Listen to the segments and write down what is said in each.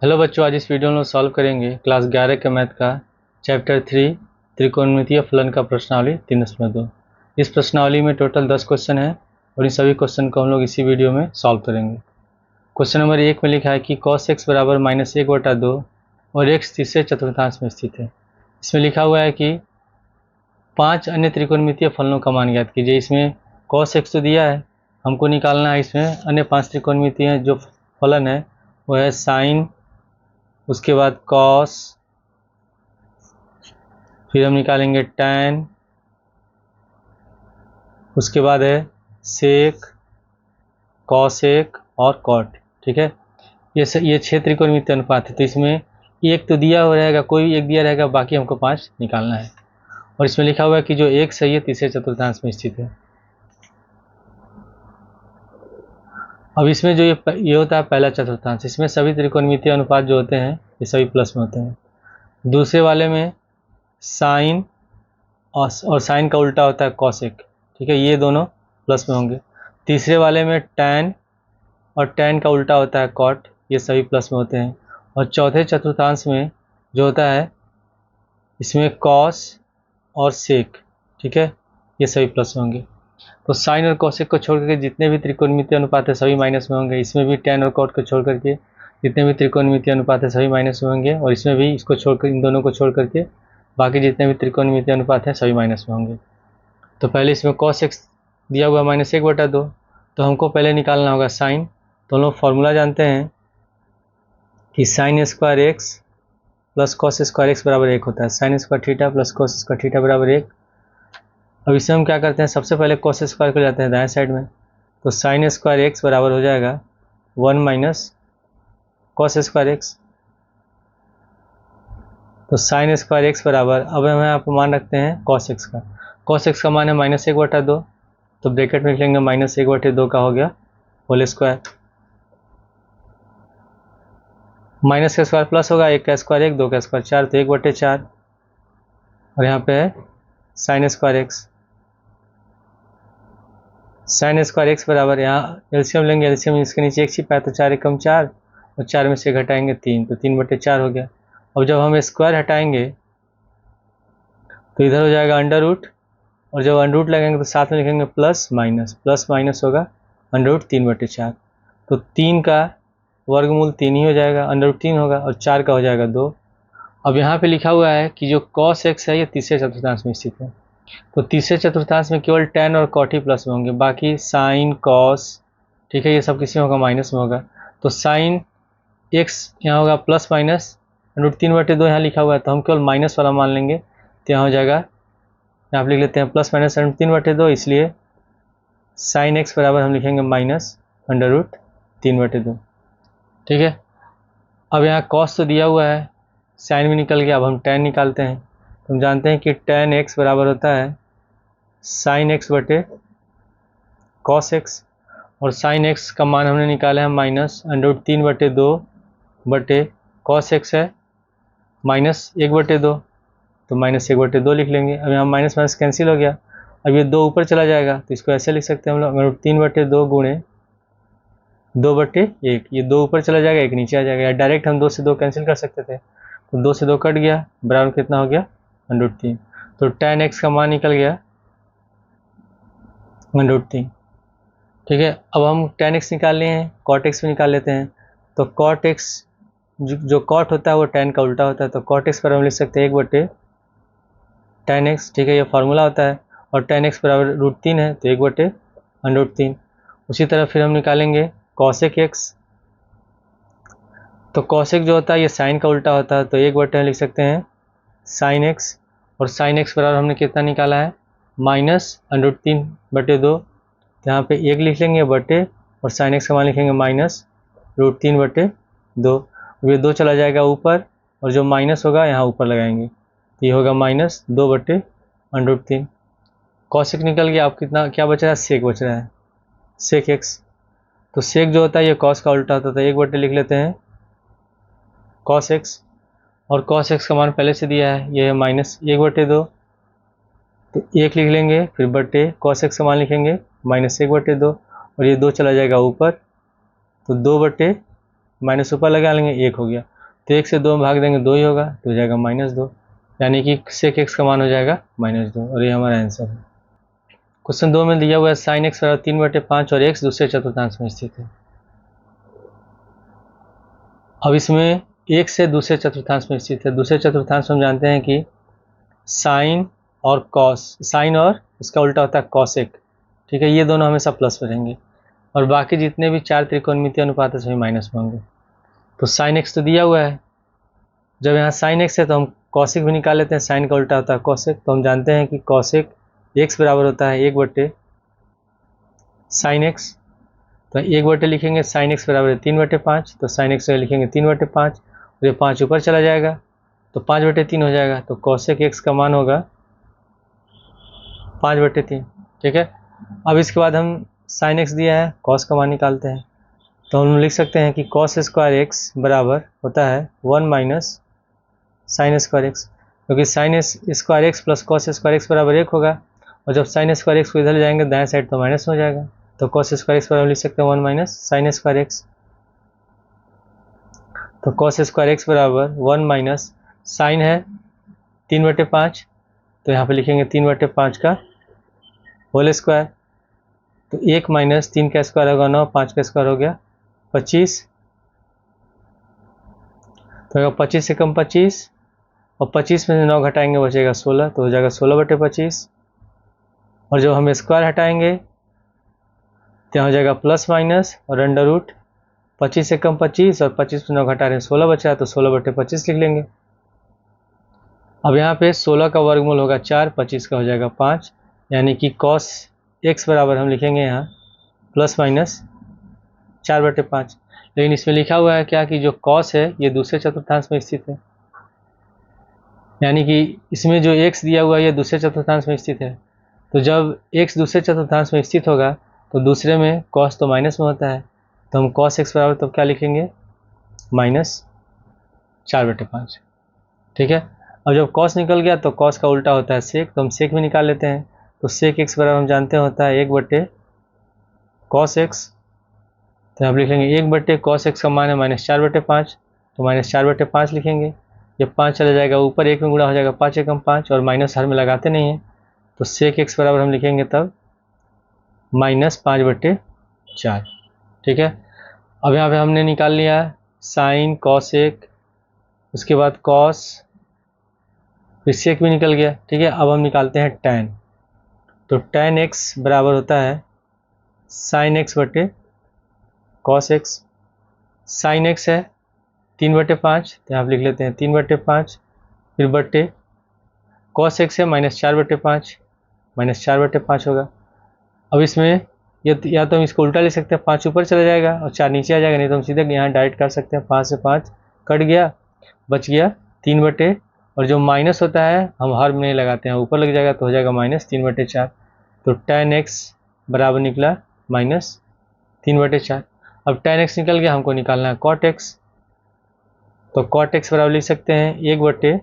Hello बच्चों, आज इस वीडियो में सॉल्व करेंगे क्लास 11 के मैथ का चैप्टर 3 त्रिकोणमितीय फलन का प्रश्नावली 3.2। इस प्रश्नावली में टोटल 10 क्वेश्चन है और इन सभी क्वेश्चन को हम लोग इसी वीडियो में सॉल्व करेंगे। क्वेश्चन नंबर 1 में लिखा है कि cos x बराबर -1/2 और x तीसरे चतुर्थांश में स्थित है। इसमें लिखा हुआ है कि 5 अन्य त्रिकोणमितीय फलनों का मान ज्ञात कीजिए। इसमें cos x तो दिया है, हमको निकालना है इसमें अन्य 5 त्रिकोणमितीय जो फलन है वो है साइन, उसके बाद कॉस, फिर हम निकालेंगे टैन, उसके बाद है सेक, कॉसेक और कॉट। ठीक है, ये 6 त्रिकोणमितीय अनुपात है। तो इसमें एक तो दिया हुआ रहेगा, कोई एक दिया रहेगा, बाकी हमको 5 निकालना है। और इसमें लिखा हुआ है कि जो एक सही है तीसरे चतुर्थांश में स्थित है। अब इसमें जो ये होता है पहला चतुर्थांश, इसमें सभी त्रिकोणमितीय अनुपात जो होते हैं ये सभी प्लस में होते हैं। दूसरे वाले में साइन और साइन का उल्टा होता है कॉसेक। ठीक है, ये दोनों प्लस में होंगे। तीसरे वाले में टैन और टैन का उल्टा होता है कॉट, ये सभी प्लस में होते हैं। और चौथे चतुर्थांश में जो होता है इसमें कॉस और सेक, ठीक है, ये सभी प्लस में होंगे। तो साइन और कॉसेक को छोड़ करके जितने भी त्रिकोणमितीय अनुपात है सभी माइनस में होंगे। इसमें भी टैन और कॉट को छोड़ करके जितने भी त्रिकोणमितीय अनुपात है सभी माइनस में होंगे। और इसमें भी इसको छोड़कर, इन दोनों को छोड़ करके बाकी जितने भी त्रिकोणमितीय अनुपात हैं सभी माइनस में होंगे। तो पहले इसमें cos x दिया हुआ -1/2, तो हमको पहले निकालना होगा साइन। तो हम लोग फॉर्मूला जानते हैं कि sign square x plus cos square x बराबर 1 होता है। Sine square theta plus cos square theta बराबर 1। अब इसमें हम क्या करते हैं, सबसे पहले कॉस स्क्वायर को जाते हैं दाएं साइड में। तो साइन स्क्वायर एक्स बराबर हो जाएगा 1 माइनस कॉस स्क्वायर एक्स। तो साइन स्क्वायर एक्स बराबर, अब हम यहाँ पर मान रखते हैं कॉस एक्स का। कॉस एक्स का मान है -1/2, तो ब्रैकेट में लिख लेंगे -1/2 का हो गया होल स्क्वायर। माइनस का स्क्वायर प्लस होगा, 1 का स्क्वायर 1, 2 का स्क्वायर 4, तो 1/4। और यहाँ पे है sign square x. Sign square x बराबर, यहाँ एलसीएम लेंगे, एलसीएम इसके नीचे एक छिपा है तो 4 एकम 4 और 4 में से घटाएंगे 3, तो 3/4 हो गया। अब जब हम स्क्वायर हटाएंगे तो इधर हो जाएगा अंडर रूट, और जब अंडर रूट लगेंगे तो साथ में लिखेंगे प्लस माइनस होगा अंडर रूट 3/4। तो 3 का वर्गमूल 3 ही हो जाएगा, अंडर रूट 3 होगा, और 4 का हो जाएगा 2। अब यहाँ पे लिखा हुआ है कि जो cos x है ये तीसरे चतुर्थांश में स्थित है। तो तीसरे चतुर्थांश में केवल tan और cot ही प्लस में होंगे, बाकी साइन कॉस, ठीक है, ये सब किसी में होगा माइनस में होगा। तो साइन x यहाँ होगा प्लस माइनस अंडर रूट 3/2 यहाँ लिखा हुआ है, तो हम केवल माइनस वाला मान लेंगे। तो यहाँ हो जाएगा, यहाँ पर लिख लेते हैं प्लस माइनस अंडर रूट 3/2, इसलिए साइन एक्स बराबर हम लिखेंगे माइनस अंडर रूट 3/2। ठीक है, अब यहाँ कॉस तो दिया हुआ है, साइन भी निकल गया, अब हम टैन निकालते हैं। तो हम जानते हैं कि टैन एक्स बराबर होता है साइन एक्स बटे कॉस एक्स, और साइन एक्स का मान हमने निकाला है माइनस अंडर रूट 3/2 बटे कॉस एक्स है -1/2, तो -1/2 लिख लेंगे। अब यहाँ माइनस माइनस कैंसिल हो गया, अब ये 2 ऊपर चला जाएगा, तो इसको ऐसे लिख सकते हैं हम लोग, अंडर रूट 3/2 गुणे 2/1, ये 2 ऊपर चला जाएगा, 1 नीचे आ जाएगा, या डायरेक्ट हम 2 से 2 कैंसिल कर सकते थे। तो 2 से 2 कट गया, बराबर कितना हो गया अंडर रूट 3। तो tan x का मान निकल गया अंडर रूट 3। ठीक है, अब हम tan x निकाल लिए हैं, cot x भी निकाल लेते हैं। तो cot x जो cot होता है वो tan का उल्टा होता है, तो cot x पर हम लिख सकते हैं 1/tan x। ठीक है, ये फार्मूला होता है, और tan x बराबर √3 है, तो 1/√3। उसी तरह फिर हम निकालेंगे cosec x। तो cosec जो होता है ये साइन का उल्टा होता है, तो 1/, लिख सकते हैं साइन एक्स, और साइन एक्स बराबर हमने कितना निकाला है -√3/2, तो यहाँ पे 1 लिख लेंगे बटे, और साइन एक्स का मान लिखेंगे -√3/2। ये 2 चला जाएगा ऊपर, और जो माइनस होगा यहाँ ऊपर लगाएंगे, तो ये होगा -2/√3। कॉसेक निकल गया, अब कितना क्या बच रहा है, सेक बच रहा है, सेक एक्स। तो सेक जो होता है ये कॉस का उल्टा होता है, तो 1/, लिख लेते हैं कॉस एक्स, और कॉस एक्स का मान पहले से दिया है, ये है -1/2, तो 1 लिख लेंगे, फिर बटे कॉस एक्स का मान लिखेंगे -1/2, और ये 2 चला जाएगा ऊपर, तो 2/, माइनस ऊपर लगा लेंगे, 1 हो गया। तो 1 से 2 में भाग देंगे 2 ही होगा, तो हो जाएगा -2, यानी कि सेक एक्स का मान हो जाएगा -2, और ये हमारा आंसर है। क्वेश्चन 2 में दिया हुआ है sin x बराबर 3/5 और x दूसरे चतुर्थांश में स्थित है। अब इसमें एक से दूसरे चतुर्थांश में स्थित है। दूसरे चतुर्थांश हम जानते हैं कि साइन और कॉस, साइन और इसका उल्टा होता है कॉसेक, ठीक है, ये दोनों हमेशा प्लस में रहेंगे, और बाकी जितने भी 4 त्रिकोणमितीय अनुपात है सभी माइनस में होंगे। तो साइन एक्स तो दिया हुआ है, जब यहाँ साइन एक्स है तो हम कॉसेक भी निकाल लेते हैं, साइन का उल्टा होता है कॉसेक, तो हम जानते हैं कि कॉसेक एक्स बराबर होता है 1/sin x, तो 1/, लिखेंगे साइन एक्स बराबर है 3/5, तो साइन एक्स लिखेंगे 3/5, और ये 5 ऊपर चला जाएगा तो 5/3 हो जाएगा, तो कॉसेक एक्स का मान होगा 5/3, ठीक है। अब इसके बाद हम साइन एक्स दिया है, कॉस का मान निकालते हैं, तो हम लिख सकते हैं कि कॉस स्क्वायर एक्स बराबर होता है 1 - साइन स्क्वायर एक्स, क्योंकि sign square x plus cos square x बराबर 1 होगा, और जब साइन स्क्वायर एक्स को इधर ले जाएंगे दाएं साइड तो माइनस हो जाएगा, तो कॉस स्क्वायर एक्स बराबर लिख सकते हैं 1 - साइन स्क्वायर एक्स। तो कॉस स्क्वायर एक्स बराबर 1 - साइन है 3/5, तो यहाँ पे लिखेंगे 3/5 का होल स्क्वायर, तो 1 - 3 का स्क्वायर होगा 9, 5 का स्क्वायर हो गया 25, तो 25 से कम 25, और 25 में से 9 घटाएंगे बचेगा 16, तो हो जाएगा 16/25, और जब हम स्क्वायर हटाएंगे तो हो जाएगा प्लस माइनस और अंडर रूट, 25 से कम 25 और 25 में 9 घटा रहे हैं 16 बचा है, तो 16/25 लिख लेंगे। अब यहाँ पे 16 का वर्गमूल होगा 4, 25 का हो जाएगा 5, यानी कि कॉस एक्स बराबर हम लिखेंगे यहाँ प्लस माइनस 4/5, लेकिन इसमें लिखा हुआ है क्या कि जो कॉस है ये दूसरे चतुर्थांश में स्थित है, यानी कि इसमें जो x दिया हुआ है ये दूसरे चतुर्थांश में स्थित है, तो जब x दूसरे चतुर्थांश में स्थित होगा तो दूसरे में cos तो माइनस में होता है, तो हम cos x बराबर तब क्या लिखेंगे -4/5, ठीक है। अब जब cos निकल गया तो cos का उल्टा होता है sec, तो हम sec भी निकाल लेते हैं, तो sec x बराबर हम जानते हैं होता है 1/cos x, तो हम लिखेंगे 1/cos x का मान है -4/5, तो -4/5 लिखेंगे, जब 5 चला जाएगा ऊपर 1 में गुणा हो जाएगा 5 एकम 5, और माइनस हर में लगाते नहीं हैं, तो sec x बराबर हम लिखेंगे तब -5/4, ठीक है। अब यहाँ पे हमने निकाल लिया साइन कॉसेक, उसके बाद कॉस, फिर सेक भी निकल गया, ठीक है। अब हम निकालते हैं tan, तो tan x बराबर होता है sign x/cos x, sign x है 3/5, तो यहाँ लिख लेते हैं 3/5, फिर बट्टे cos x है -4/5, -4/5 होगा। अब इसमें या तो हम इसको उल्टा ले सकते हैं, 5 ऊपर चला जाएगा और 4 नीचे आ जाएगा, नहीं तो हम सीधे यहाँ डायरेक्ट कर सकते हैं, 5 से 5 कट गया, बच गया 3/, और जो माइनस होता है हम हर में नहीं लगाते हैं, ऊपर लग जाएगा तो हो जाएगा -3/4, तो tan x बराबर निकला -3/4। अब tan x निकल गया, हमको निकालना है cot x, तो cot x बराबर लिख सकते हैं 1/tan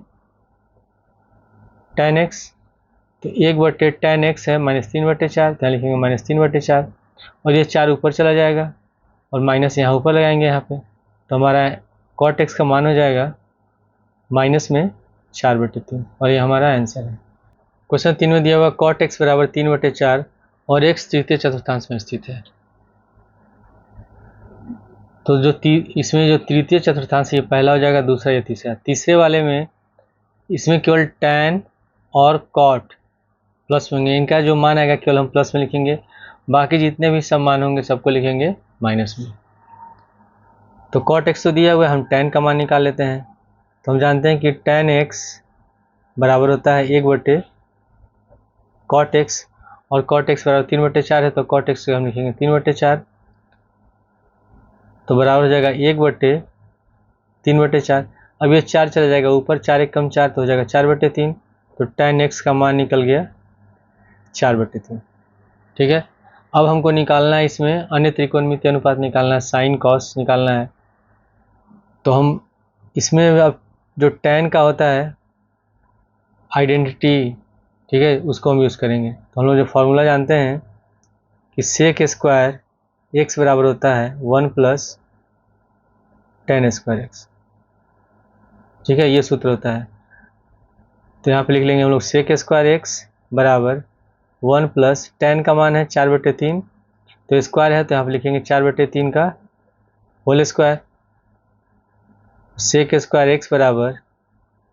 x, तो 1/tan x है -3/4, तो यहाँ लिखेंगे -3/4, और ये 4 ऊपर चला जाएगा और माइनस यहाँ ऊपर लगाएंगे यहाँ पे, तो हमारा cot x का मान हो जाएगा -4/3, और ये हमारा आंसर है। क्वेश्चन 3 में दिया हुआ cot x बराबर 3/4 और x तृतीय चतुर्थांश में स्थित है। तो जो इसमें जो तृतीय चतुर्थांश ये पहला हो जाएगा, दूसरा या तीसरा। तीसरे वाले में इसमें केवल tan और cot प्लस में होंगे, इनका जो मान आएगा केवल हम प्लस में लिखेंगे, बाकी जितने भी सब मान होंगे सबको लिखेंगे माइनस में। तो cot x तो दिया हुआ है, हम tan का मान निकाल लेते हैं, तो हम जानते हैं कि tan x बराबर होता है 1/cot x, और cot x बराबर 3/4 है, तो cot x को हम लिखेंगे 3/4, तो बराबर हो जाएगा 1/3/4। अब ये 4 चला जाएगा ऊपर, 4 एकम 4, तो हो जाएगा 4/3, तो tan x का मान निकल गया 4/3, ठीक है। अब हमको निकालना है इसमें अन्य त्रिकोणमितीय अनुपात निकालना है, साइन कॉस निकालना है, तो हम इसमें अब जो tan का होता है आइडेंटिटी, ठीक है, उसको हम यूज़ करेंगे। तो हम लोग जो फॉर्मूला जानते हैं कि सेक स्क्वायर x बराबर होता है 1 + tan स्क्वायर x, ठीक है, ये सूत्र होता है। तो यहाँ पे लिख लेंगे हम लोग सेक स्क्वायर एक्स बराबर 1 प्लस टेन का मान है 4/3, तो स्क्वायर है तो यहाँ पे लिखेंगे 4/3 का whole square. Sec square x बराबर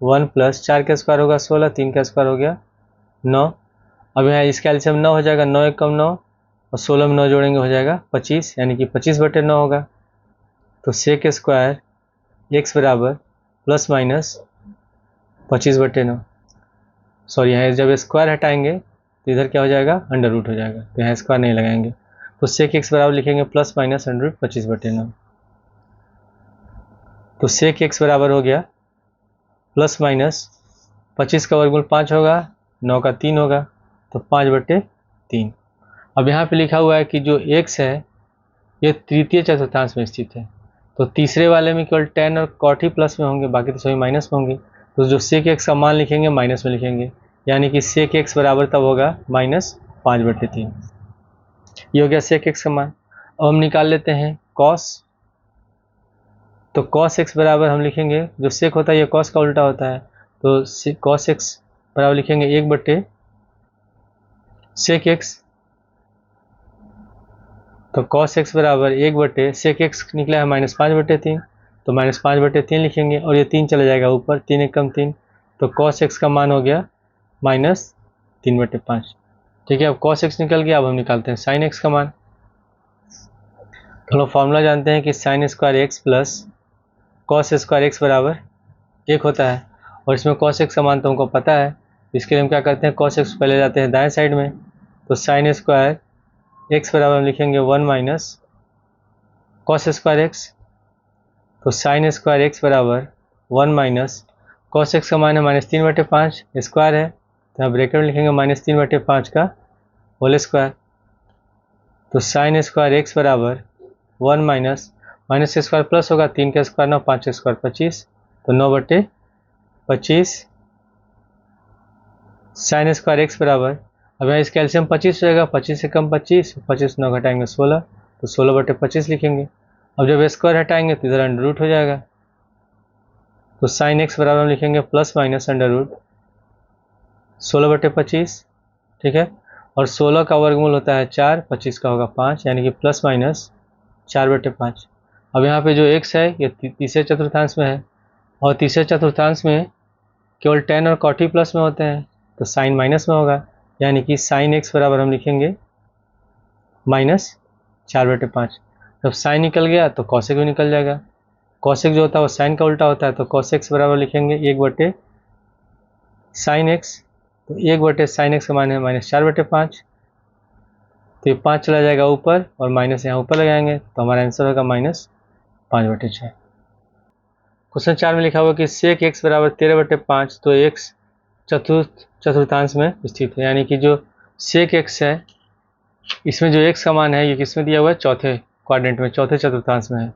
1 प्लस 4 का स्क्वायर होगा 16, 3 का स्क्वायर हो गया 9। अब यहाँ इसका एलसीएम 9 हो जाएगा, 9 एक कम 9 और 16 में 9 जोड़ेंगे हो जाएगा 25, यानी कि 25/9 होगा। तो सेक स्क्वायर एक्स बराबर प्लस माइनस 25/9। सॉरी, यहाँ जब स्क्वायर हटाएंगे तो इधर क्या हो जाएगा, अंडर रूट हो जाएगा, तो यहाँ स्क्वायर नहीं लगाएंगे। तो सेक एक्स बराबर लिखेंगे प्लस माइनस अंडर रूट 25/9। तो सेक एक्स बराबर हो गया प्लस माइनस 25 का वर्गमूल 5 होगा, 9 का 3 होगा, तो 5/3। अब यहाँ पे लिखा हुआ है कि जो x है ये तृतीय चतुर्थांश में स्थित है, तो तीसरे वाले में केवल tan और cot ही प्लस में होंगे, बाकी तो सभी माइनस में होंगे। तो जो सेक एक्स का मान लिखेंगे माइनस में लिखेंगे, यानी कि सेक एक्स बराबर तब होगा -5/3। ये हो गया सेक एक्स का मान। अब हम निकाल लेते हैं कॉस। तो कॉस एक्स बराबर हम लिखेंगे, जो सेक होता है ये कॉस का उल्टा होता है, तो कॉस एक्स बराबर लिखेंगे 1/सेक एक्स। तो कॉस एक्स बराबर 1/ सेक एक्स निकला है -5/3, तो -5/3 लिखेंगे, और ये 3 चला जाएगा ऊपर, 3 एक कम 3, तो कॉस एक्स का मान हो गया -3/5। ठीक है, अब कॉस एक्स निकल गया। अब हम निकालते हैं साइन एक्स का मान। हम लोग फॉर्मूला जानते हैं कि sign square x plus cos square x बराबर 1 होता है, और इसमें कॉस एक्स का मान तो हमको पता है, इसके लिए हम क्या करते हैं, कॉस एक्स पहले जाते हैं दाएं साइड में, तो साइन स्क्वायर एक्स बराबर हम लिखेंगे 1 माइनस कॉस स्क्वायर एक्स। तो साइन स्क्वायर एक्स बराबर 1 माइनस कॉस एक्स का मान है -3/5, स्क्वायर है तो यहाँ ब्रैकेट में लिखेंगे -3/5 का होल स्क्वायर। तो साइन स्क्वायर एक्स बराबर 1 माइनस माइनस के स्क्वायर प्लस होगा, 3 का स्क्वायर 9, 5 का स्क्वायर 25, तो 9/25 साइन स्क्वायर एक्स बराबर, अब यहाँ इसका एलसीएम 25 रहेगा, 25 से कम 25, 25 9 घटाएंगे 16, तो 16/25 लिखेंगे। अब जब स्क्वायर हटाएंगे तो इधर अंडर रूट हो जाएगा, तो साइन एक्स बराबर हम लिखेंगे प्लस माइनस अंडर रूट 16/25। ठीक है, और 16 का वर्गमूल होता है 4, 25 का होगा 5, यानी कि प्लस माइनस 4/5। अब यहाँ पे जो x है ये तीसरे चतुर्थांश में है, और तीसरे चतुर्थांश में केवल tan और cot ही प्लस में होते हैं, तो साइन माइनस में होगा, यानी कि साइन एक्स बराबर हम लिखेंगे -4/5। जब साइन निकल गया तो कॉसेक भी निकल जाएगा, कॉसेक जो होता है वो साइन का उल्टा होता है, तो कॉसेक्स बराबर लिखेंगे 1/साइन एक्स। तो 1/साइन एक्स का मान है -4/5, तो ये 5 चला जाएगा ऊपर और माइनस यहाँ ऊपर लगाएंगे, तो हमारा आंसर होगा -5/6। क्वेश्चन 4 में लिखा हुआ कि सेक एक्स बराबर 13/5, तो एक्स चतुर्थांश में स्थित है, यानी कि जो सेक एक्स है इसमें जो एक्स का मान है ये किसमें दिया हुआ है, चौथे क्वाड्रेंट में, चौथे चतुर्थांश में है।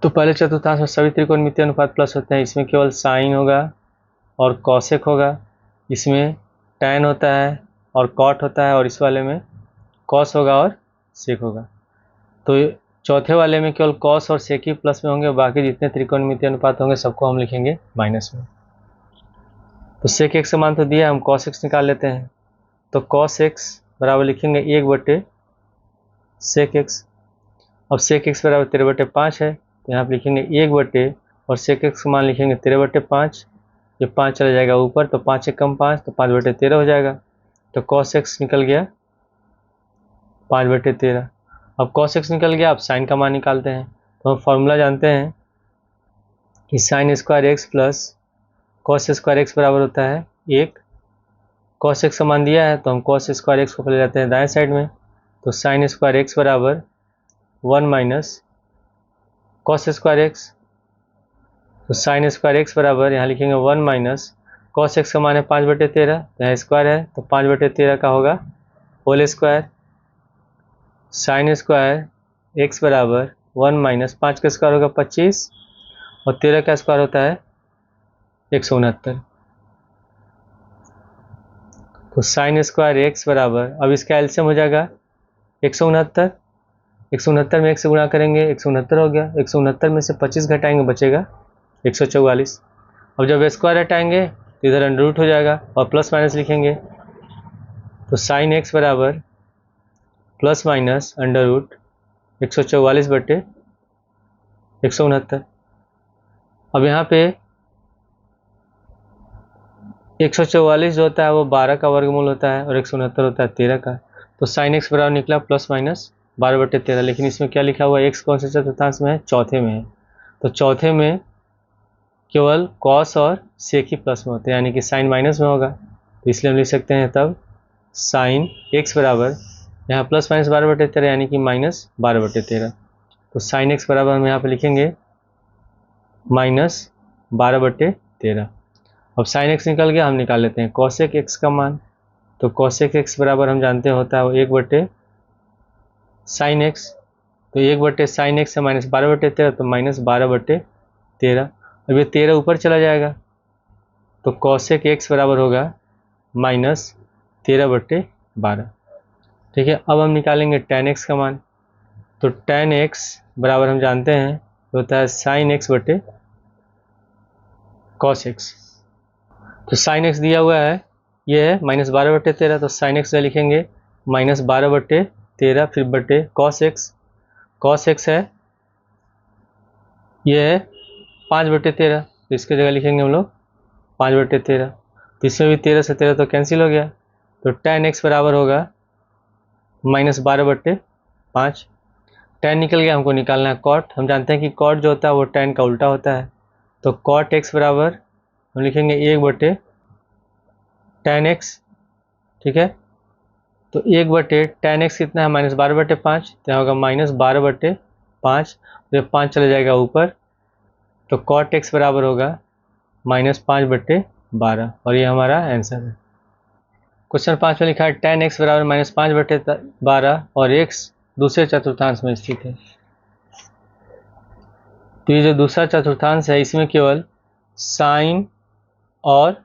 तो पहले चतुर्थांश में सभी त्रिकोणमितीय अनुपात प्लस होते हैं, इसमें केवल साइन होगा और कॉसेक होगा, इसमें टैन होता है और कॉट होता है, और इस वाले में कॉस होगा और सेक होगा। तो चौथे वाले में केवल कॉस और सेक ही प्लस में होंगे, बाकी जितने त्रिकोणमितीय अनुपात होंगे सबको हम लिखेंगे माइनस में। तो सेक एक्स का मान तो दिया, हम कॉस एक्स निकाल लेते हैं। तो कॉस एक्स बराबर लिखेंगे 1/सेक एक्स। अब सेक एक्स बराबर 13/5 है, तो यहाँ पर लिखेंगे 1/ और सेक एक्स का मान लिखेंगे 13/5, ये 5 चला जाएगा ऊपर, तो 5 से कम 5, तो 5/13 हो जाएगा, तो कॉस एक्स निकल गया 5/13। अब कॉस एक्स निकल गया, अब साइन का मान निकालते हैं। तो हम फॉर्मूला जानते हैं कि sign square x plus cos square x बराबर होता है 1। कॉस एक्स का मान दिया है तो हम कॉस स्क्वायर एक्स को पहले जाते हैं दाएं साइड में, तो साइन स्क्वायर एक्स बराबर 1 माइनस कॉस स्क्वायर एक्स। तो साइन स्क्वायर एक्स बराबर यहाँ लिखेंगे 1 माइनस कॉस एक्स का मान है 5/13, तो यहाँ स्क्वायर है तो 5/13 का होगा whole square. Sine square x बराबर 1 माइनस 5 का स्क्वायर होगा 25, और 13 का स्क्वायर होता है 169। तो साइन स्क्वायर एक्स बराबर, अब इसका एलसीएम हो जाएगा 169, 169 में 1 से गुणा करेंगे 169 हो गया, 169 में से 25 घटाएंगे बचेगा 144। अब जब स्क्वायर हटाएंगे तो इधर अंडर रूट हो जाएगा और प्लस माइनस लिखेंगे, तो साइन एक्स बराबर प्लस माइनस अंडर रूट 144 बटे 169। अब यहाँ पे 144 जो होता है वो 12 का वर्गमूल होता है और 169 होता है 13 का, तो साइन एक्स बराबर निकला प्लस माइनस 12 बटे 13। लेकिन इसमें क्या लिखा हुआ है, एक्स कौन से चतुर्थांश में है, चौथे में है, तो चौथे में केवल कॉस और सेक ही प्लस में होते हैं, यानी कि साइन माइनस में होगा, तो इसलिए हम लिख सकते हैं तब साइन एक्स बराबर यहाँ प्लस माइनस 12 बटे 13 यानी कि माइनस 12 बटे 13। तो साइन एक्स बराबर हम यहाँ पे लिखेंगे माइनस 12 बटे 13। अब साइन एक्स निकल गया, हम निकाल लेते हैं कॉसेक एक्स का मान। तो कॉसेक एक्स बराबर हम जानते हैं होता है वो 1 बटे साइन एक्स, तो 1 बटे साइन एक्स है माइनस 12 बटे 13, तो माइनस 12 बटे 13। अब ये 13 ऊपर चला जाएगा, तो कॉसेक एक्स बराबर होगा माइनस 13 बटे 12। ठीक है, अब हम निकालेंगे टेन एक्स का मान। तो टेन एक्स बराबर हम जानते हैं होता है साइन एक्स बटे कॉस एक्स। तो साइन एक्स दिया हुआ है, ये है माइनस 12 बटे 13, तो साइन एक्स लिखेंगे माइनस 12 बटे 13 फिर बटे कॉस एक्स। कॉस एक्स है, ये है 5 बटे 13, तो इसकी जगह लिखेंगे हम लोग 5 बटे 13। तो इसमें भी 13 से 13 तो कैंसिल हो गया, तो टेन एक्स बराबर होगा माइनस 12 बटे 5। टेन निकल गया, हमको निकालना है कॉट। हम जानते हैं कि कॉट जो होता है वो टेन का उल्टा होता है, तो कॉट एक्स बराबर हम लिखेंगे 1 बटे टेन एक्स। ठीक है, तो 1 बटे टेन एक्स कितना है, माइनस 12 बटे 5, तो यहाँ होगा माइनस 12 बटे 5, तो 5 चला जाएगा ऊपर, तो कॉट एक्स बराबर होगा माइनस 5 बटे 12, और ये हमारा आंसर है। क्वेश्चन 5 में लिखा है टेन एक्स बराबर माइनस 5 बटे 12 और एक्स दूसरे चतुर्थांश में स्थित है। तो ये जो दूसरा चतुर्थांश है इसमें केवल साइन और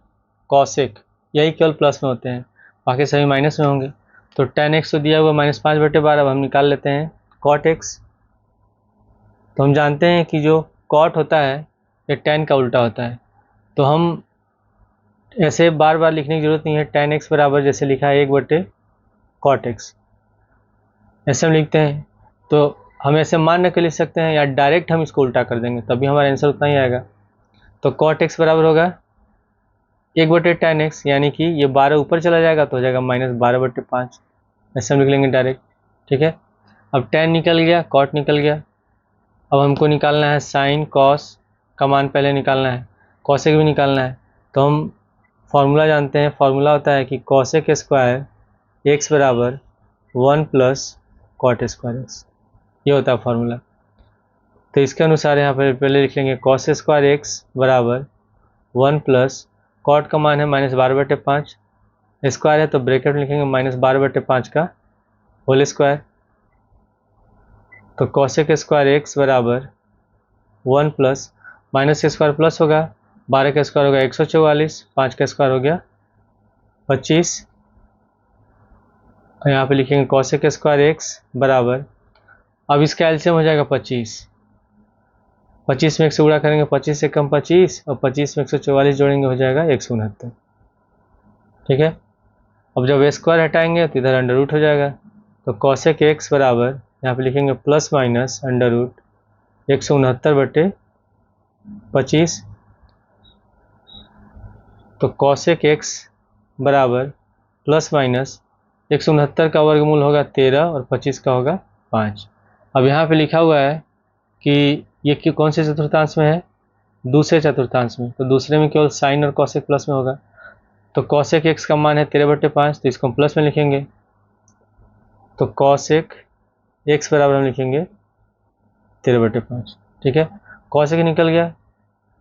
कॉसेक यही केवल प्लस में होते हैं, बाकी सभी माइनस में होंगे। तो टेन एक्स तो दिया हुआ माइनस 5 बटे 12, अब हम निकाल लेते हैं कॉट एक्स। तो हम जानते हैं कि जो कॉट होता है ये टेन का उल्टा होता है, तो हम ऐसे बार बार लिखने की जरूरत नहीं है। टेन एक्स बराबर जैसे लिखा है 1 बटे कॉट एक्स, ऐसे हम लिखते हैं। तो हम ऐसे मान के लिख सकते हैं या डायरेक्ट हम इसको उल्टा कर देंगे तभी हमारा आंसर उतना ही आएगा। तो कॉट एक्स बराबर होगा 1 बटे टेन एक्स, यानी कि ये 12 ऊपर चला जाएगा तो हो जाएगा माइनस 12 बटे 5, ऐसे हम लिख लेंगे डायरेक्ट। ठीक है, अब टेन निकल गया, कॉट निकल गया, अब हमको निकालना है साइन कॉस का मान, पहले निकालना है, कॉसेक भी निकालना है। तो हम फॉर्मूला जानते हैं, फॉर्मूला होता है कि कॉसेक स्क्वायर एक्स बराबर 1 प्लस कॉट स्क्वायर एक्स, ये होता है फॉर्मूला। तो इसके अनुसार यहाँ पर पहले लिख लेंगे कॉस स्क्वायर एक्स बराबर 1 प्लस कॉट का मान है माइनस 12 बटे 5, स्क्वायर है तो ब्रैकेट में लिखेंगे माइनस 12 बटे 5 का होल स्क्वायर। तो कॉसेक स्क्वायर एक्स बराबर 1 प्लस माइनस का स्क्वायर प्लस होगा, 12 का स्क्वायर होगा 144, 5 का स्क्वायर हो गया 25, और यहाँ पे लिखेंगे कॉसेक स्क्वायर एक्स बराबर, अब इसका एलसीएम हो जाएगा 25, 25 में 1 से गुणा करेंगे 25 से कम 25, और 25 में 144 जोड़ेंगे हो जाएगा 169। ठीक है, अब जब स्क्वायर हटाएंगे तो इधर अंडर रूट हो जाएगा, तो कॉसेक एक्स बराबर यहाँ पे लिखेंगे प्लस माइनस अंडर रूट 169 बटे 25। तो कॉसेक एक्स बराबर प्लस माइनस 169 का वर्गमूल होगा 13 और 25 का होगा 5। अब यहाँ पे लिखा हुआ है कि ये कौन से चतुर्थांश में है, दूसरे चतुर्थांश में, तो दूसरे में केवल साइन और कॉसेक प्लस में होगा। तो कॉसेक एक्स का मान है 13 बटे 5, तो इसको हम प्लस में लिखेंगे, तो कॉसेक एक्स बराबर हम लिखेंगे 13 बटे 5। ठीक है, कॉसेक निकल गया,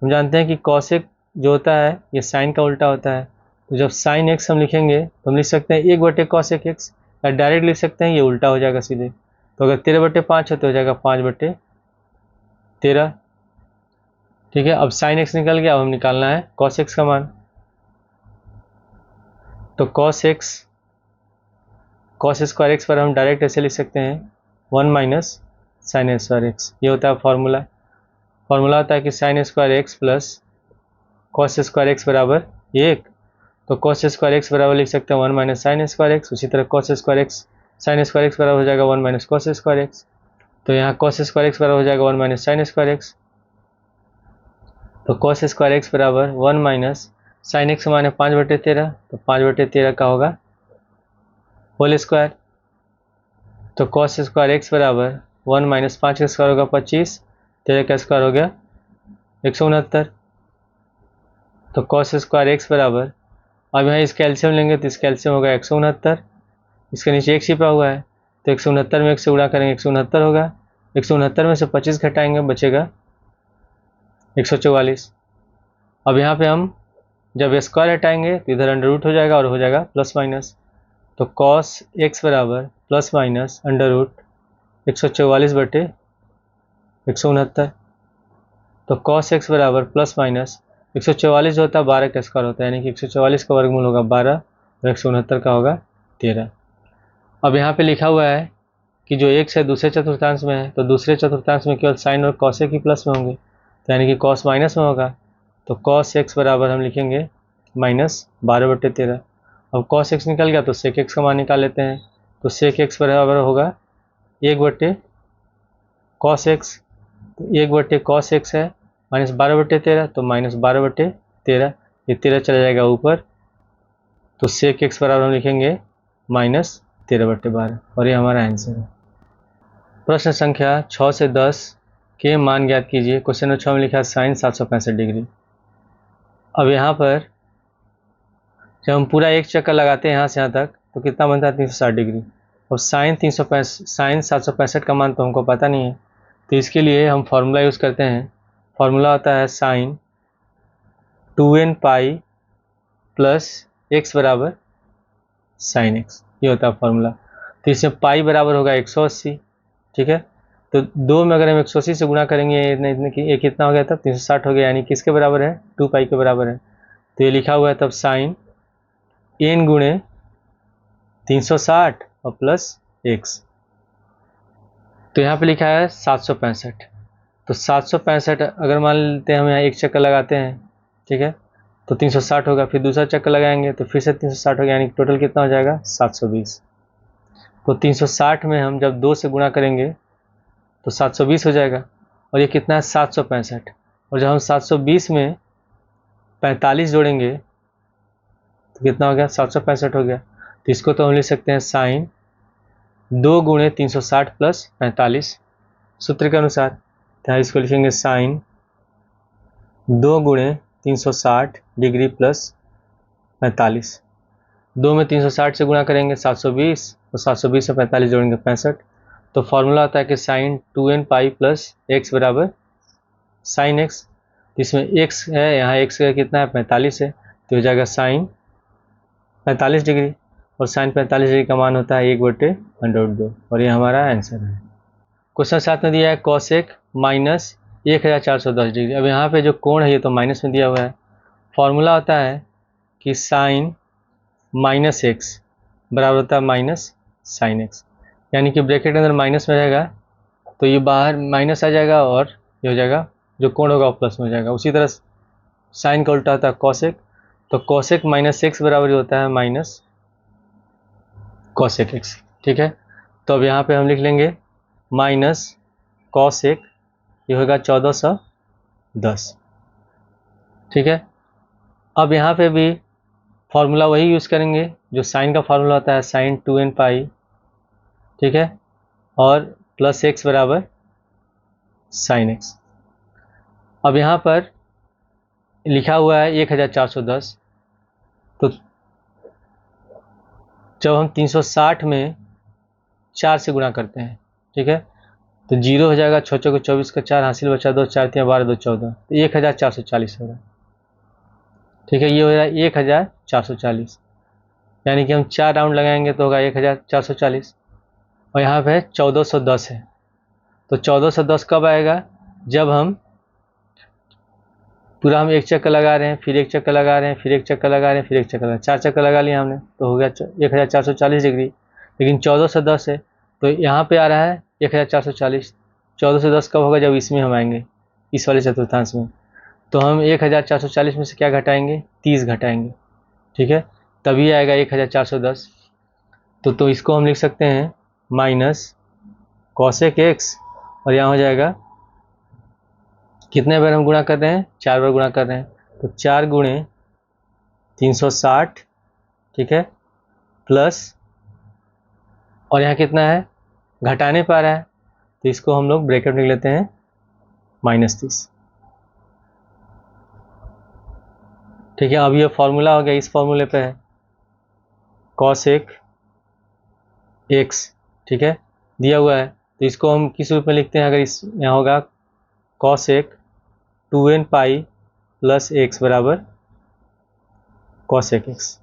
हम जानते हैं कि कॉसेक जो होता है ये साइन का उल्टा होता है, तो जब साइन एक्स हम लिखेंगे तो हम लिख सकते हैं 1 बटे कॉसेक एक्स, या डायरेक्ट लिख सकते हैं ये उल्टा हो जाएगा सीधे, तो अगर 13 बटे 5 है तो हो जाएगा 5 बटे 13। ठीक है, अब साइन एक्स निकल गया, अब हम निकालना है कॉस एक्स का मान। तो कॉस स्क्वायर एक्स पर हम डायरेक्ट ऐसे लिख सकते हैं 1 माइनस साइन स्क्वायर एक्स, ये होता है फॉर्मूला। फॉर्मूला होता है कि sign square x plus cos square x बराबर 1। तो कॉस स्क्वायर एक्स बराबर लिख सकते हैं 1 माइनस साइन स्क्वायर एक्स। उसी तरह cos square x sign square x बराबर हो जाएगा 1 माइनस कॉस स्क्वायर एक्स। तो यहाँ कॉस स्क्वायर एक्स बराबर हो जाएगा 1 माइनस साइन स्क्वायर एक्स। तो कॉस स्क्वायर एक्स बराबर 1 माइनस साइन एक्स माने 5/13, तो 5/13 का होगा होल स्क्वायर। तो कॉस स्क्वायर एक्स बराबर 1 माइनस 5 का स्क्वायर होगा 25, 13 का स्क्वायर हो गया 169। तो कॉस स्क्वायर एक्स बराबर, अब यहाँ इसका एलसीएम लेंगे तो इसका एलसीएम होगा 169, इसके नीचे एक छिपा हुआ है तो 169 में 1 से गुणा करेंगे 169 होगा, 169 में से 25 घटाएंगे बचेगा 144। अब यहाँ पे हम जब स्क्वायर हटाएंगे तो इधर अंडर रूट हो जाएगा और हो जाएगा प्लस माइनस। तो कॉस एक्स बराबर प्लस माइनस अंडर रूट 144/169। तो कॉस एक्स बराबर प्लस माइनस 144 जो होता है 12 का स्क्वायर होता है, यानी कि 144 का वर्गमूल होगा 12 और 169 का होगा 13। अब यहाँ पे लिखा हुआ है कि जो x है दूसरे चतुर्थांश में है, तो दूसरे चतुर्थांश में केवल साइन और कॉस ही प्लस में होंगे, तो यानी कि कॉस माइनस में होगा। तो कॉस एक्स बराबर हम लिखेंगे माइनस 12/13। अब कॉस एक्स निकल गया तो सेक एक्स का मान निकाल लेते हैं। तो सेक एक्स बराबर होगा 1/कॉस एक्स, तो 1/कॉस एक्स है माइनस 12/13, तो माइनस 12/13, ये 13 चला जाएगा ऊपर। तो सेक एक्स बराबर हम लिखेंगे माइनस 13/12 और ये हमारा आंसर है। प्रश्न संख्या 6 से 10 के मान ज्ञात कीजिए। क्वेश्चन नंबर 6 में लिखा है साइन 765 डिग्री। अब यहाँ पर जब हम पूरा एक चक्कर लगाते हैं यहाँ से यहाँ तक तो कितना बनता है 360 डिग्री। अब साइन 765 का मान तो हमको पता नहीं है, तो इसके लिए हम फार्मूला यूज़ करते हैं। फार्मूला होता है sine 2n pi plus x बराबर साइन एक्स, ये होता है फार्मूला। तो इसमें पाई बराबर होगा 180, ठीक है। तो 2 में अगर हम 180 से गुणा करेंगे ये कितना हो गया तब 360 हो गया, यानी किसके बराबर है 2 पाई के बराबर है। तो ये लिखा हुआ है तब साइन n गुणे 360 और प्लस एक्स। तो यहाँ पे लिखा है 765। तो 765 अगर मान लेते हैं हम यहाँ एक चक्कर लगाते हैं, ठीक है, तो 360 होगा, फिर दूसरा चक्कर लगाएंगे तो फिर से 360 होगा, यानी टोटल कितना हो जाएगा 720। तो 360 में हम जब 2 से गुणा करेंगे तो 720 हो जाएगा, और ये कितना है 765। और जब हम 720 में 45 जोड़ेंगे तो कितना हो गया 765 हो गया। तो इसको तो हम लिख सकते हैं साइन 2 गुणे 360 प्लस 45 सूत्र के अनुसार। तो इसको लिखेंगे साइन 2 गुणे 360 डिग्री प्लस 45। 2 में 360 से गुणा करेंगे 720, और 720 से 45 जोड़ेंगे 65। तो फॉर्मूला आता है कि sine 2n pi plus x बराबर साइन एक्स। इसमें x है, यहाँ x का कितना है 45 है, तो हो जाएगा साइन 45 डिग्री, और साइन 45 डिग्री का मान होता है 1/√2, और ये हमारा आंसर है। क्वेश्चन 7 में दिया है कॉसेक माइनस 1410 डिग्री। अब यहाँ पे जो कोण है ये तो माइनस में दिया हुआ है। फॉर्मूला होता है कि साइन माइनस एक्स बराबर होता है माइनस साइन एक्स, यानी कि ब्रैकेट के अंदर माइनस में रहेगा तो ये बाहर माइनस आ जाएगा और ये हो जाएगा जो कोण होगा वो प्लस में हो जाएगा। उसी तरह साइन का उल्टा होता है कॉसेक, तो कॉसेक माइनस एक्स बराबर होता है माइनस कॉसेक एक्स, ठीक है। तो अब यहाँ पे हम लिख लेंगे माइनस कॉसेक, ये होगा 1410, ठीक है। अब यहाँ पे भी फॉर्मूला वही यूज़ करेंगे जो साइन का फार्मूला होता है साइन 2n पाई, ठीक है, और प्लस एक्स बराबर साइन एक्स। अब यहाँ पर लिखा हुआ है 1410, तो जब हम 360 में 4 से गुणा करते हैं, ठीक है, तो 0 हो जाएगा, 6 को 24 का 4 हासिल बचा 2, 4 3 12 2 14, तो 1440 होगा, ठीक है। ये हो रहा है 1440, यानी कि हम 4 राउंड लगाएंगे तो होगा 1440, और यहाँ पे 1410 है। तो 1410 कब आएगा, जब हम पूरा हम एक चक्कर लगा रहे हैं, फिर एक चक्कर लगा रहे हैं, फिर एक चक्कर लगा रहे हैं, फिर एक चक्कर लगा, 4 चक्कर लगा लिया हमने, तो हो गया 1440 डिग्री। लेकिन 1410 है तो यहाँ पे आ रहा है 1440। 1410 कब होगा, जब इसमें हम आएंगे, इस वाले चतुर्थांश में। तो हम 1440 में से क्या घटाएंगे, 30 घटाएंगे, ठीक है, तभी आएगा 1410। तो इसको हम लिख सकते हैं माइनस कॉसेक एक्स, और यहाँ हो जाएगा कितने बार हम गुणा कर रहे हैं, 4 बार गुणा कर रहे हैं, तो 4 गुणे 360, ठीक है, प्लस, और यहाँ कितना है, घटा नहीं पा रहा है, तो इसको हम लोग ब्रैकेट में लिख लेते हैं -30, ठीक है। अब ये फॉर्मूला हो गया, इस फॉर्मूले पे है कॉसेक एक्स, ठीक है, दिया हुआ है, तो इसको हम किस रूप में लिखते हैं, अगर इस यहाँ होगा cosec 2n pi plus x बराबर कॉसेक एक्स,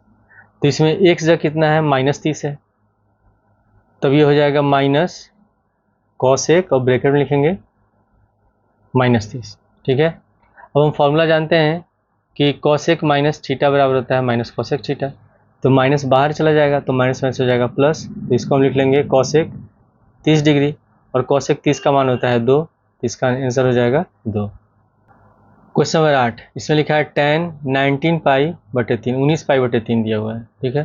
तो इसमें एक्स जगह कितना है, -30 है, तब ये हो जाएगा माइनस कॉसेक और ब्रैकेट में लिखेंगे -30, ठीक है। अब हम फॉर्मूला जानते हैं कि कॉसेक माइनस थीटा बराबर होता है माइनस कॉसेक थीटा, तो माइनस बाहर चला जाएगा तो माइनस माइनस हो जाएगा प्लस, तो इसको हम लिख लेंगे कॉसेक 30 डिग्री, और कॉसेक 30 का मान होता है 2, तो इसका आंसर हो जाएगा 2। क्वेश्चन नंबर 8, इसमें लिखा है tan 19 पाई बटे 3, 19 पाई बटे 3 दिया हुआ है, ठीक है।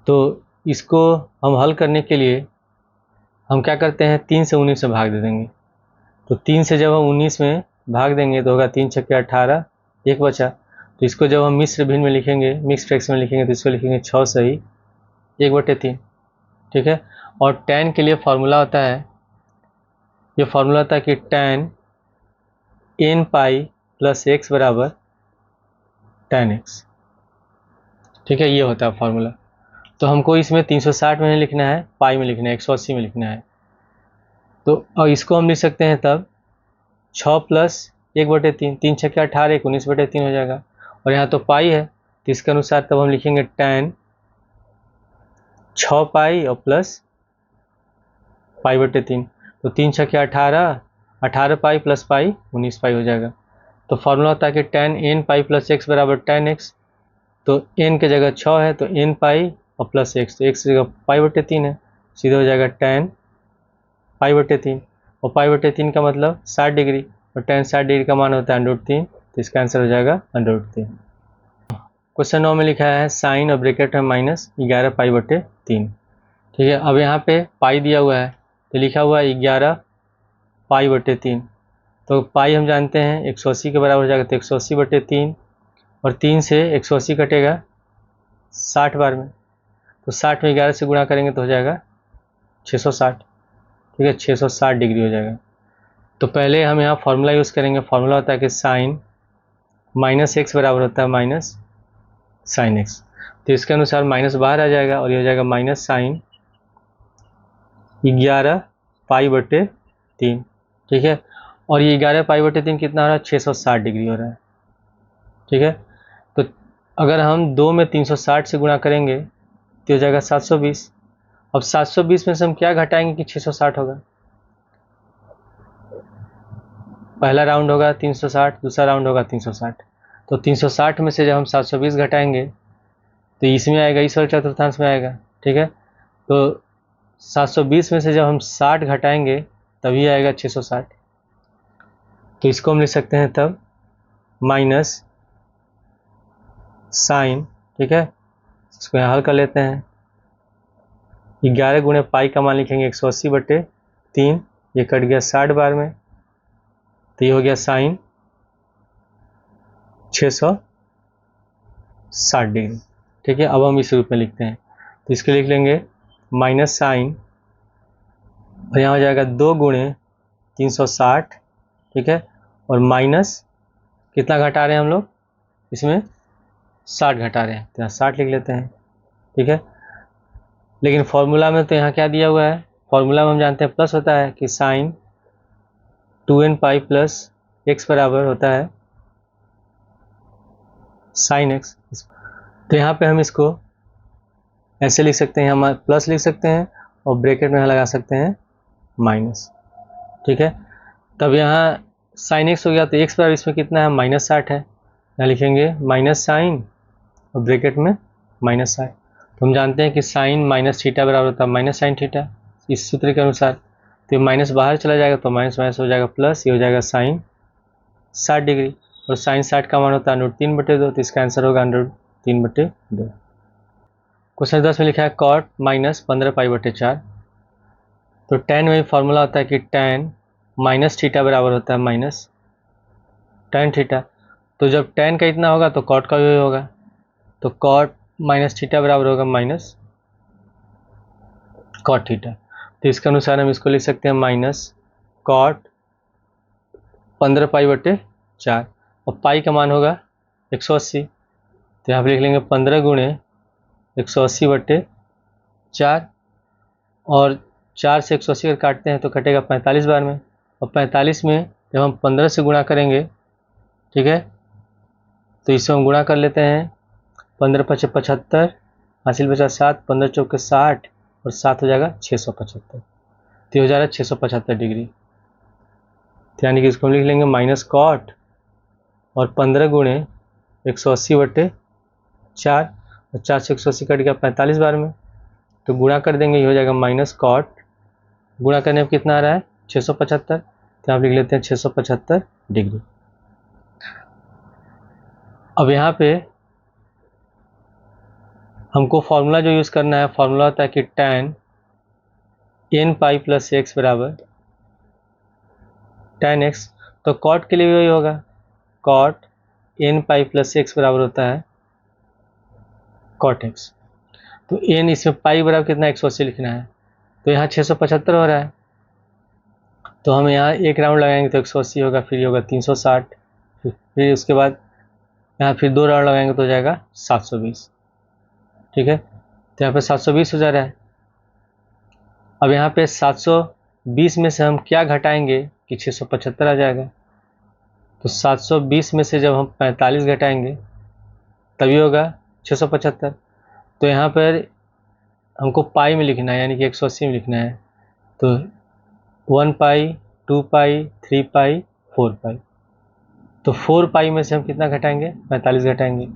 तो इसको हम हल करने के लिए हम क्या करते हैं, 3 से 19 से भाग दे देंगे, तो 3 से जब हम 19 में भाग देंगे तो होगा 3 छक्के 18, एक बचा, तो इसको जब हम मिश्र भिन्न में लिखेंगे, मिक्स फ्रैक्शन में लिखेंगे, तो इसको लिखेंगे 6 सही 1/3, ठीक है। और tan के लिए फॉर्मूला होता है, ये फॉर्मूला होता है कि tan n पाई प्लस एक्स बराबर tan x, ठीक है, ये होता है फॉर्मूला। तो हमको इसमें 360 में नहीं लिखना है, पाई में लिखना है, 180 में लिखना है, तो और इसको हम लिख सकते हैं तब 6 प्लस 1/3, 3 छक्के 18, 19/3 हो जाएगा, और यहाँ तो पाई है, तो इसके अनुसार तब हम लिखेंगे tan 6 पाई और प्लस पाई/3, तो 3 छक्के 18, 18 पाई प्लस पाई 19 पाई हो जाएगा। तो फॉर्मूला होता है कि tan n pi plus x बराबर tan x, तो n के जगह 6 है तो n पाई और प्लस x, तो x की जगह पाई/3 है, सीधे हो जाएगा tan पाई/3, और पाई/3 का मतलब 60 डिग्री, और tan 60 डिग्री का मान होता है √3, तो इसका आंसर हो जाएगा √3। क्वेश्चन 9 में लिखा है साइन और ब्रैकेट में -11 पाई/3, ठीक है। अब यहाँ पे पाई दिया हुआ है, तो लिखा हुआ है 11 पाई/3, तो पाई हम जानते हैं 180 के बराबर हो जाएगा, तो 180/3, और 3 से 180 कटेगा 60 बार में, तो 60 में 11 से गुणा करेंगे तो हो जाएगा 660, ठीक है, 660 डिग्री हो जाएगा। तो पहले हम यहाँ फॉर्मूला यूज़ करेंगे, फॉर्मूला होता है कि साइन -x बराबर होता है माइनस साइन x, तो इसके अनुसार माइनस बाहर आ जाएगा, और ये हो जाएगा माइनस साइन 11 पाई/3, ठीक है, और ये 11 पाई/3 कितना हो रहा है, 660 डिग्री हो रहा है, ठीक है। तो अगर हम 2 में 360 से गुणा करेंगे तो हो जाएगा 720, अब 720 में से हम क्या घटाएंगे कि 660 होगा, पहला राउंड होगा 360, दूसरा राउंड होगा 360, तो 360 में से जब हम 720 घटाएंगे तो इसमें आएगा, इस वाले चतुर्थांश में आएगा, ठीक है। तो 720 में से जब हम 60 घटाएंगे तभी आएगा 660, तो इसको हम लिख सकते हैं तब माइनस साइन, ठीक है, इसको यहाँ हल कर लेते हैं, 11 गुणे पाई का मान लिखेंगे 180/3, ये कट गया 60 बार में, तो ये हो गया साइन 660 डिग्री, ठीक है। अब हम इस रूप में लिखते हैं, तो इसको लिख लेंगे माइनस साइन, और यहाँ हो जाएगा 2 गुणे 360, ठीक है, और माइनस कितना घटा रहे हैं हम लोग, इसमें 60 घटा रहे हैं, तो यहाँ 60 लिख लेते हैं, ठीक है। लेकिन फॉर्मूला में तो यहाँ क्या दिया हुआ है, फॉर्मूला में हम जानते हैं प्लस होता है कि sine 2n pi plus x बराबर होता है साइन x, तो यहाँ पे हम इसको ऐसे लिख सकते हैं, हम प्लस लिख सकते हैं और ब्रैकेट में लगा सकते हैं माइनस, ठीक है। तब यहाँ साइन x हो गया, तो x बराबर इसमें कितना है, -60 है, यहाँ लिखेंगे माइनस साइन और ब्रैकेट में -60, तो हम जानते हैं कि साइन माइनस थीटा बराबर होता है माइनस साइन थीटा, इस सूत्र के अनुसार, तो माइनस बाहर चला जाएगा तो माइनस माइनस हो जाएगा प्लस, ये हो जाएगा साइन 60 डिग्री, और साइन 60 का मान होता है √3/2, तो इसका आंसर होगा √3/2। क्वेश्चन 10 में लिखा है कॉट माइनस 15π/4। तो tan में फॉर्मूला होता है कि tan माइनस थीटा बराबर होता है माइनस tan थीटा। तो जब tan का इतना होगा तो कॉट का भी होगा, तो कॉट माइनस थीटा बराबर होगा माइनस कॉट थीटा। तो इसके अनुसार हम इसको लिख सकते हैं माइनस कॉट 15π/4, और पाई का मान होगा 180। तो यहाँ पर लिख लेंगे 15 गुणे 180/4, और 4 से 180 अगर काटते हैं तो कटेगा 45 बार में, और 45 में जब हम 15 से गुणा करेंगे, ठीक है, तो इसे हम गुणा कर लेते हैं। 15×5 = 75, हासिल बचा 7, 15 चौके 60, और 7 हो जाएगा 675। तो हो जाएगा 675 डिग्री। तो यानी कि इसको हम लिख लेंगे माइनस कॉट और 15 गुणे 180/4, और 4 से 180 कट गया 45 बार में, तो गुणा कर देंगे, ये हो जाएगा माइनस कॉट, गुणा करने में कितना आ रहा है 675, तो आप लिख लेते हैं 675 डिग्री। अब यहाँ पे हमको फॉर्मूला जो यूज़ करना है, फॉर्मूला होता है कि tan n π + x बराबर tan x। तो कॉट के लिए भी वही होगा, कॉट n π + x बराबर होता है कॉट x। तो n इसमें पाई बराबर कितना 180 लिखना है, तो यहाँ 675 हो रहा है, तो हम यहाँ एक राउंड लगाएंगे तो 180 होगा, फिर ये होगा 360, फिर उसके बाद यहाँ फिर 2 राउंड लगाएंगे तो हो जाएगा 720। ठीक है, तो यहाँ पे 720 हो जा रहा है। अब यहाँ पे 720 में से हम क्या घटाएंगे कि 675 आ जाएगा। तो 720 में से जब हम 45 घटाएंगे तभी होगा 675। तो यहाँ पर हमको पाई में लिखना है, यानी कि 180 में लिखना है। तो 1π, 2π, 3π, 4π। तो 4π में से हम कितना घटाएंगे 45 घटाएंगे,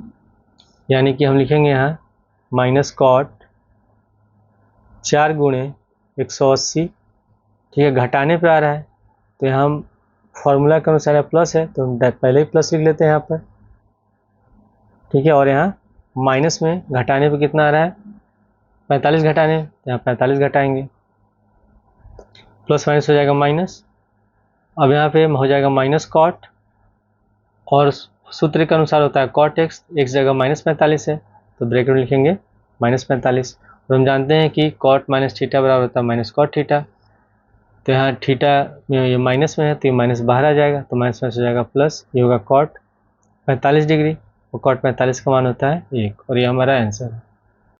यानी कि हम लिखेंगे यहाँ माइनस कॉट 4 गुणे 180। ठीक है, घटाने पे आ रहा है, तो यहाँ हम फॉर्मूला के अनुसार प्लस है तो हम पहले ही प्लस लिख लेते हैं यहाँ पर। ठीक है, और यहाँ माइनस में घटाने पे कितना आ रहा है 45 घटाने, तो यहाँ 45 घटाएंगे, प्लस माइनस हो जाएगा माइनस। अब यहाँ पे हो जाएगा माइनस कॉट, और सूत्र के अनुसार होता है कॉट एक्स, एक जगह -45 है तो ब्रैकेट में लिखेंगे -45। और हम जानते हैं कि कॉट माइनस थीटा बराबर होता है माइनस कॉट थीटा। तो यहाँ थीटा में ये माइनस में है तो ये माइनस बाहर आ जाएगा, तो माइनस माइनस हो जाएगा प्लस, ये होगा कॉट 45 डिग्री, और कॉट 45 का मान होता है 1, और ये हमारा आंसर है।